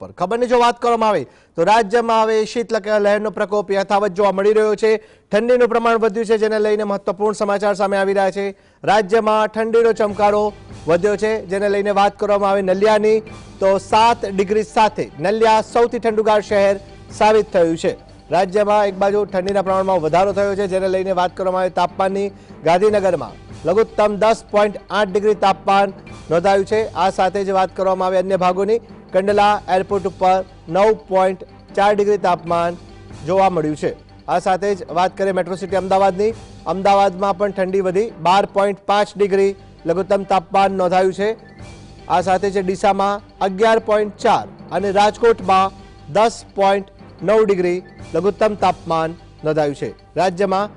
ખબરની જો વાત કરવામાં આવે તો રાજ્યમાં હવે શીતલહેરનો પ્રકોપ યથાવત જોવા મળી રહ્યો છે। ઠંડીનું પ્રમાણ વધ્યું છે, જેને લઈને મહત્વપૂર્ણ સમાચાર સામે આવી રહ્યા છે। રાજ્યમાં ઠંડીનો ચમકારો વધ્યો છે, જેને લઈને વાત કરવામાં આવે નલિયાની તો 7 ડિગ્રી સાથે નલિયા સૌથી ઠંડુગાર શહેર સાબિત થયું છે। રાજ્યમાં એક બાજુ ઠંડીના પ્રમાણમાં વધારો થયો છે, જેને લઈને વાત કરવામાં આવે તાપમાનની ગાંધીનગરમાં લઘુત્તમ 10.8 ડિગ્રી તાપમાન નોંધાયું છે। આ સાથે જ વાત કરવામાં આવે અન્ય ભાગોની કંડલા એરપોર્ટ ઉપર 9.4 ડિગ્રી તાપમાન જોવા મળ્યું છે। આ સાથે જ વાત કરીએ મેટ્રો સિટી અમદાવાદની, અમદાવાદમાં પણ ઠંડી વધી 12.5 ડિગ્રી લઘુત્તમ તાપમાન નોંધાયું છે। આ સાથે જ ડીસામાં 11.4 અને રાજકોટમાં 10.9 ડિગ્રી લઘુત્તમ તાપમાન નોંધાયું છે। રાજ્યમાં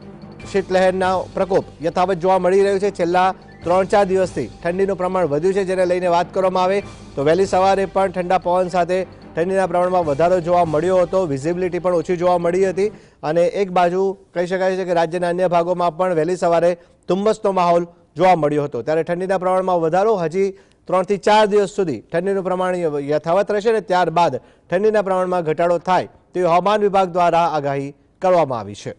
શીતલહેરના પ્રકોપ યથાવત જોવા મળી રહ્યું છે। છેલ્લા 3-4 દિવસથી ઠંડીનું પ્રમાણ વધ્યું છે, જેને લઈને વાત કરવામાં આવે તો વહેલી સવારે પણ ઠંડા પવન સાથે ઠંડીના પ્રમાણમાં વધારો જોવા મળ્યો હતો। વિઝિબિલિટી પણ ઓછી જોવા મળી હતી અને એક બાજુ કહી શકાય છે કે રાજ્યના અન્ય ભાગોમાં પણ વહેલી સવારે ધુમ્મસનો માહોલ જોવા મળ્યો હતો। ત્યારે ઠંડીના પ્રમાણમાં વધારો હજી 3 થી 4 દિવસ સુધી ઠંડીનું પ્રમાણ યથાવત રહેશે અને ત્યારબાદ ઠંડીના પ્રમાણમાં ઘટાડો થાય તેવી હવામાન વિભાગ દ્વારા આગાહી કરવામાં આવી છે।